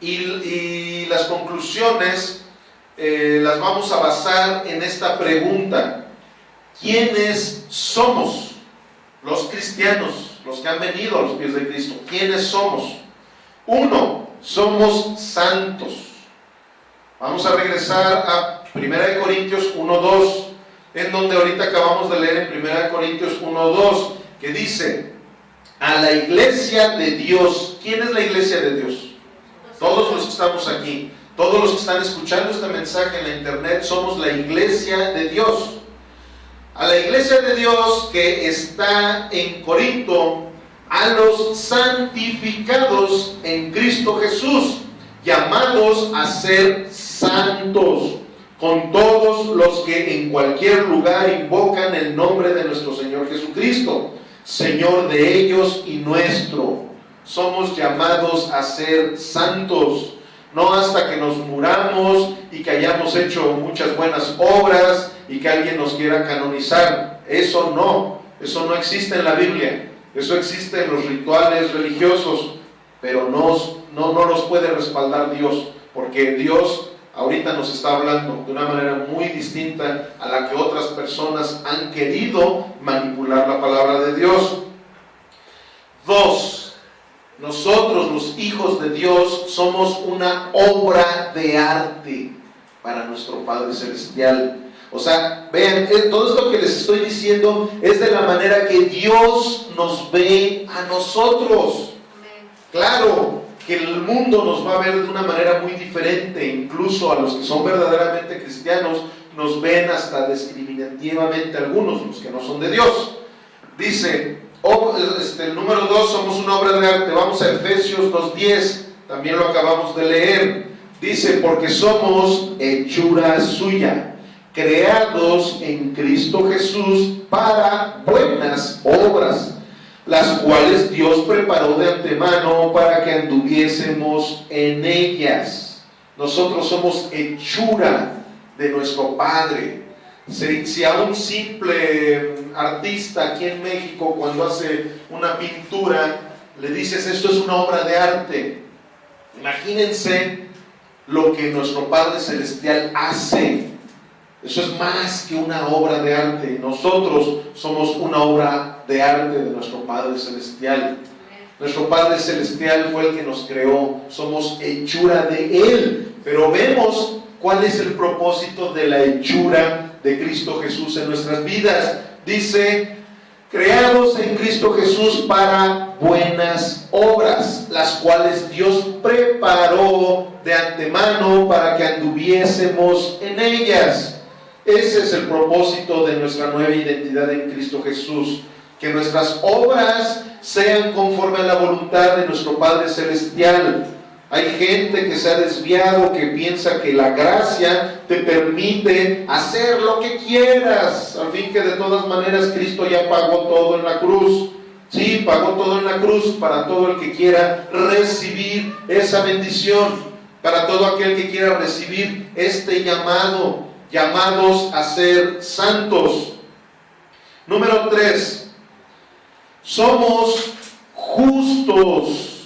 Y las conclusiones las vamos a basar en esta pregunta: ¿quiénes somos? Los cristianos, los que han venido a los pies de Cristo, ¿quiénes somos? 1. Somos santos. Vamos a regresar a 1 Corintios 1:2, en donde ahorita acabamos de leer en 1 Corintios 1:2, que dice: a la iglesia de Dios. ¿Quién es la iglesia de Dios? Todos los que estamos aquí, todos los que están escuchando este mensaje en la internet, somos la iglesia de Dios. A la iglesia de Dios que está en Corinto, a los santificados en Cristo Jesús, llamados a ser santos, con todos los que en cualquier lugar invocan el nombre de nuestro Señor Jesucristo, Señor de ellos y nuestro. Somos llamados a ser santos, no hasta que nos muramos y que hayamos hecho muchas buenas obras y que alguien nos quiera canonizar. Eso no existe en la Biblia. Eso existe en los rituales religiosos, pero no los puede respaldar Dios, porque Dios ahorita nos está hablando de una manera muy distinta a la que otras personas han querido manipular la palabra de Dios. 2. Nosotros, los hijos de Dios, somos una obra de arte para nuestro Padre Celestial. O sea, vean, todo esto que les estoy diciendo es de la manera que Dios nos ve a nosotros. Claro que el mundo nos va a ver de una manera muy diferente, incluso a los que son verdaderamente cristianos nos ven hasta discriminativamente algunos, los que no son de Dios. Dice, el número 2, somos una obra de arte. Vamos a Efesios 2:10, también lo acabamos de leer. Dice, porque somos hechura suya, creados en Cristo Jesús para buenas obras, las cuales Dios preparó de antemano para que anduviésemos en ellas. Nosotros somos hechura de nuestro Padre. Si a un simple artista aquí en México, cuando hace una pintura, le dices esto es una obra de arte, imagínense lo que nuestro Padre Celestial hace. Eso es más que una obra de arte. Nosotros somos una obra de arte de nuestro Padre Celestial. Nuestro Padre Celestial fue el que nos creó, somos hechura de Él. Pero vemos cuál es el propósito de la hechura de Cristo Jesús en nuestras vidas. Dice, creados en Cristo Jesús para buenas obras, las cuales Dios preparó de antemano para que anduviésemos en ellas. Ese es el propósito de nuestra nueva identidad en Cristo Jesús, que nuestras obras sean conforme a la voluntad de nuestro Padre Celestial. Hay gente que se ha desviado, que piensa que la gracia te permite hacer lo que quieras, al fin que de todas maneras Cristo ya pagó todo en la cruz. Sí, pagó todo en la cruz para todo el que quiera recibir esa bendición, para todo aquel que quiera recibir este llamado, llamados a ser santos. Número 3, somos justos.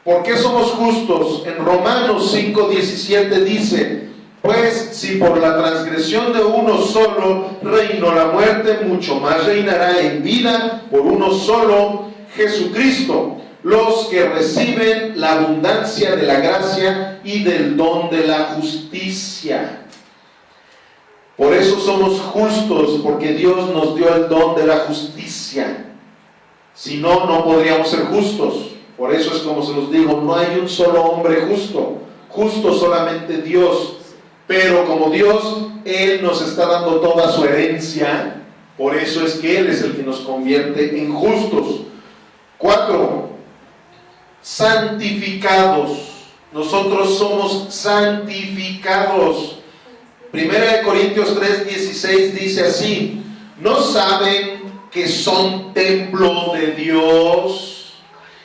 ¿Por qué somos justos? En Romanos 5:17 dice, pues si por la transgresión de uno solo reinó la muerte, mucho más reinará en vida por uno solo, Jesucristo, los que reciben la abundancia de la gracia y del don de la justicia. Por eso somos justos, porque Dios nos dio el don de la justicia. Si no, no podríamos ser justos. Por eso es como se los digo, no hay un solo hombre justo, justo solamente Dios. Pero como Dios, Él nos está dando toda su herencia, por eso es que Él es el que nos convierte en justos. 4, santificados. Nosotros somos santificados. Primera de Corintios 3:16 dice así: ¿no saben que son templo de Dios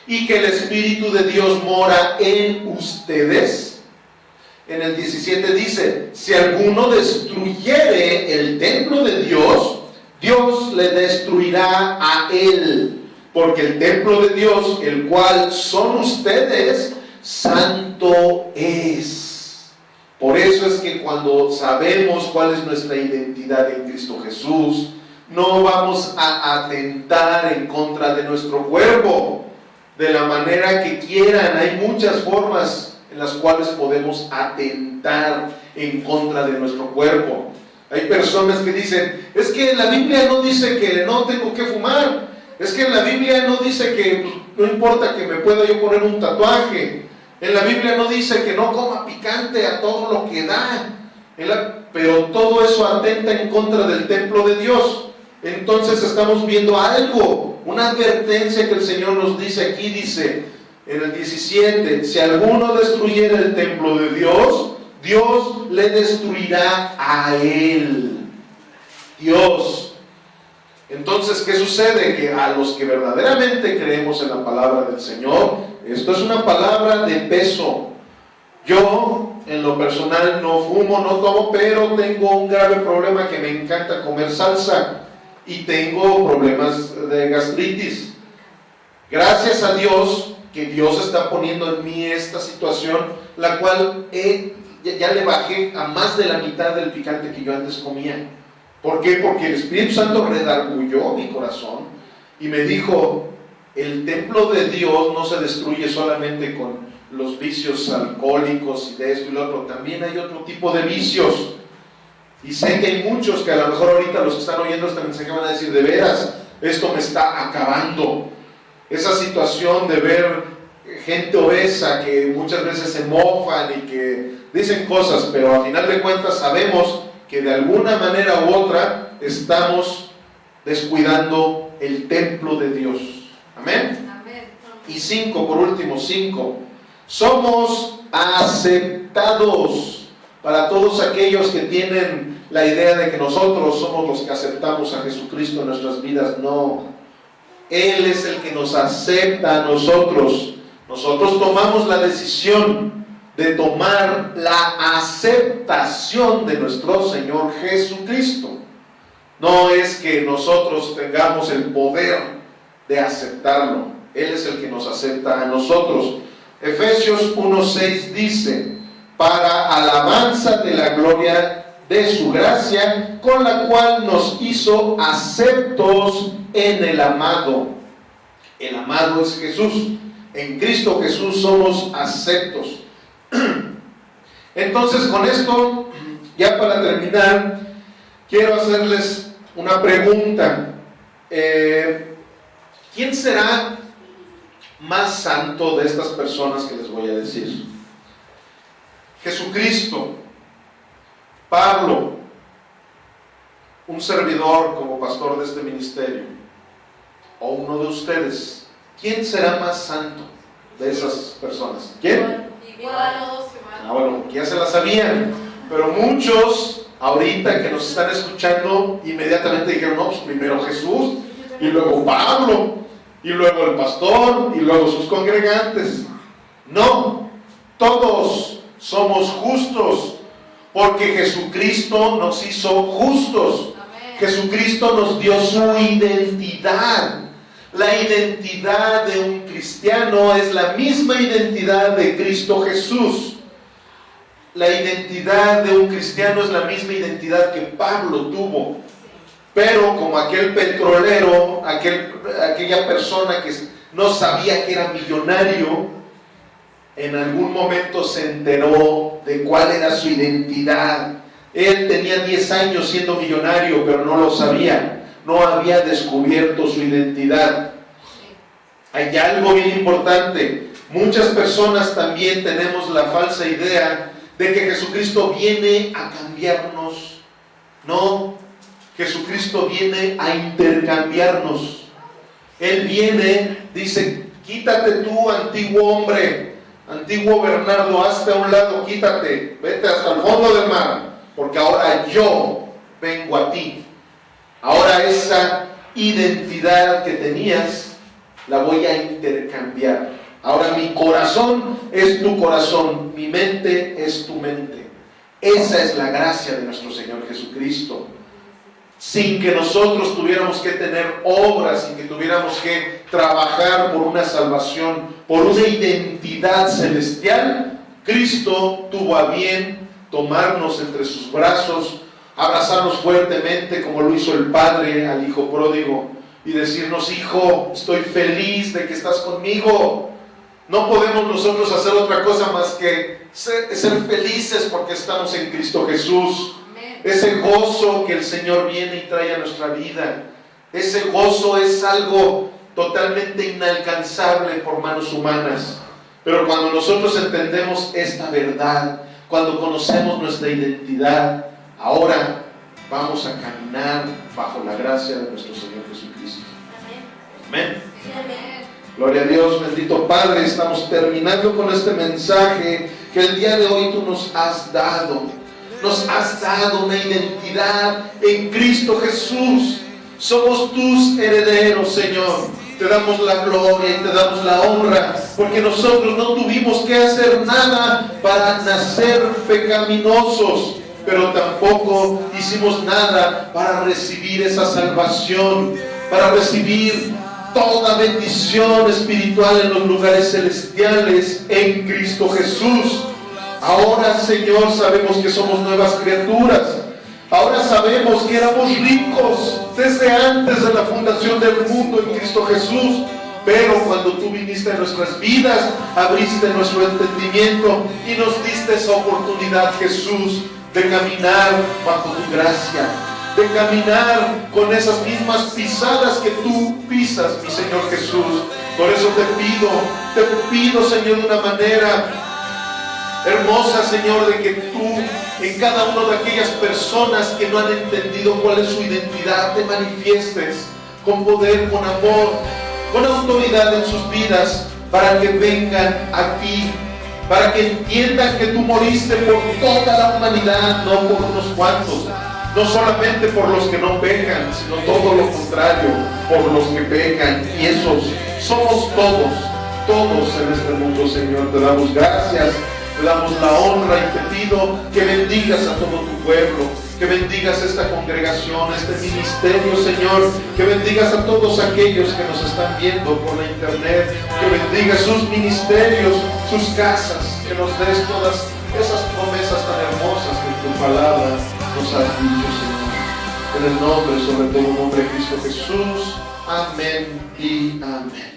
y que el Espíritu de Dios mora en ustedes? En el 17 dice: si alguno destruyere el templo de Dios, Dios le destruirá a él, porque el templo de Dios, el cual son ustedes, santo es. Por eso es que cuando sabemos cuál es nuestra identidad en Cristo Jesús, no vamos a atentar en contra de nuestro cuerpo de la manera que quieran. Hay muchas formas en las cuales podemos atentar en contra de nuestro cuerpo. Hay personas que dicen: es que en la Biblia no dice que no tengo que fumar, es que en la Biblia no dice que no importa que me pueda yo poner un tatuaje, en la Biblia no dice que no coma picante a todo lo que da, pero todo eso atenta en contra del templo de Dios. Entonces estamos viendo algo, una advertencia que el Señor nos dice aquí. Dice en el 17: si alguno destruyera el templo de Dios, Dios le destruirá a él. Dios. Entonces, ¿qué sucede? Que a los que verdaderamente creemos en la palabra del Señor, esto es una palabra de peso. Yo, en lo personal, no fumo, no tomo, pero tengo un grave problema, que me encanta comer salsa y tengo problemas de gastritis. Gracias a Dios que Dios está poniendo en mí esta situación, la cual ya le bajé a más de la mitad del picante que yo antes comía. ¿Por qué? Porque el Espíritu Santo redarguyó mi corazón y me dijo: el templo de Dios no se destruye solamente con los vicios alcohólicos y de esto y lo otro, también hay otro tipo de vicios. Y sé que hay muchos que a lo mejor ahorita los que están oyendo este mensaje van a decir: de veras, esto me está acabando. Esa situación de ver gente obesa que muchas veces se mofan y que dicen cosas, pero a final de cuentas sabemos que de alguna manera u otra estamos descuidando el templo de Dios. Amén. Y 5, por último, 5. Somos aceptados. Para todos aquellos que tienen la idea de que nosotros somos los que aceptamos a Jesucristo en nuestras vidas, no. Él es el que nos acepta a nosotros. Nosotros tomamos la decisión de tomar la aceptación de nuestro Señor Jesucristo. No es que nosotros tengamos el poder de aceptarlo. Él es el que nos acepta a nosotros. Efesios 1:6 dice: para alabanza de la gloria de su gracia, con la cual nos hizo aceptos en el amado. El amado es Jesús. En Cristo Jesús somos aceptos. Entonces, con esto, ya para terminar, quiero hacerles una pregunta. ¿Quién será más santo de estas personas que les voy a decir? Jesucristo, Pablo, un servidor como pastor de este ministerio, o uno de ustedes. ¿Quién será más santo de esas personas? ¿Quién? Bueno, ya se la sabían, pero muchos ahorita que nos están escuchando inmediatamente dijeron: no, pues primero Jesús, y luego Pablo, y luego el pastor, y luego sus congregantes. No, todos somos justos, porque Jesucristo nos hizo justos. Jesucristo nos dio su identidad. La identidad de un cristiano es la misma identidad de Cristo Jesús. La identidad de un cristiano es la misma identidad que Pablo tuvo. Pero como aquel petrolero, aquella persona que no sabía que era millonario, en algún momento se enteró de cuál era su identidad. Él tenía 10 años siendo millonario, pero no lo sabía. No había descubierto su identidad. Hay algo bien importante. Muchas personas también tenemos la falsa idea de que Jesucristo viene a cambiarnos. No, Jesucristo viene a intercambiarnos. Él viene, dice: quítate tú, antiguo hombre, antiguo Bernardo, hazte a un lado, quítate, vete hasta el fondo del mar. porque ahora yo vengo a ti. Ahora esa identidad que tenías la voy a intercambiar. Ahora mi corazón es tu corazón, mi mente es tu mente. Esa es la gracia de nuestro Señor Jesucristo. Sin que nosotros tuviéramos que tener obras, sin que tuviéramos que trabajar por una salvación, por una identidad celestial, Cristo tuvo a bien tomarnos entre sus brazos, abrazarnos fuertemente como lo hizo el Padre al Hijo pródigo y decirnos: hijo, estoy feliz de que estás conmigo. No podemos nosotros hacer otra cosa más que ser felices porque estamos en Cristo Jesús. Ese gozo que el Señor viene y trae a nuestra vida, ese gozo es algo totalmente inalcanzable por manos humanas. Pero cuando nosotros entendemos esta verdad, cuando conocemos nuestra identidad, ahora vamos a caminar bajo la gracia de nuestro Señor Jesucristo. Amén. Gloria a Dios, bendito Padre. Estamos terminando con este mensaje que el día de hoy tú nos has dado. Nos has dado una identidad en Cristo Jesús. Somos tus herederos, Señor. Te damos la gloria y te damos la honra, porque nosotros no tuvimos que hacer nada para nacer pecaminosos, pero tampoco hicimos nada para recibir esa salvación, para recibir toda bendición espiritual en los lugares celestiales en Cristo Jesús. Ahora, Señor, sabemos que somos nuevas criaturas. Ahora sabemos que éramos ricos desde antes de la fundación del mundo en Cristo Jesús. Pero cuando tú viniste a nuestras vidas, abriste nuestro entendimiento y nos diste esa oportunidad, Jesús, de caminar bajo tu gracia, de caminar con esas mismas pisadas que tú pisas, mi Señor Jesús. Por eso te pido, Señor, de una manera hermosa, Señor, de que tú en cada una de aquellas personas que no han entendido cuál es su identidad, te manifiestes con poder, con amor, con autoridad en sus vidas, para que vengan aquí, para que entiendan que tú moriste por toda la humanidad, no por unos cuantos, no solamente por los que no pecan, sino todo lo contrario, por los que pecan. Y esos somos todos en este mundo, Señor. Te damos gracias, te damos la honra y te pido que bendigas a todo tu pueblo, que bendigas esta congregación, este ministerio, Señor, que bendigas a todos aquellos que nos están viendo por la internet, que bendigas sus ministerios, sus casas, que nos des todas esas promesas tan hermosas que tu palabra nos has dicho, Señor. En el nombre, sobre todo nombre de Cristo Jesús. Amén y amén.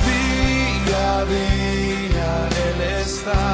Día a día Él está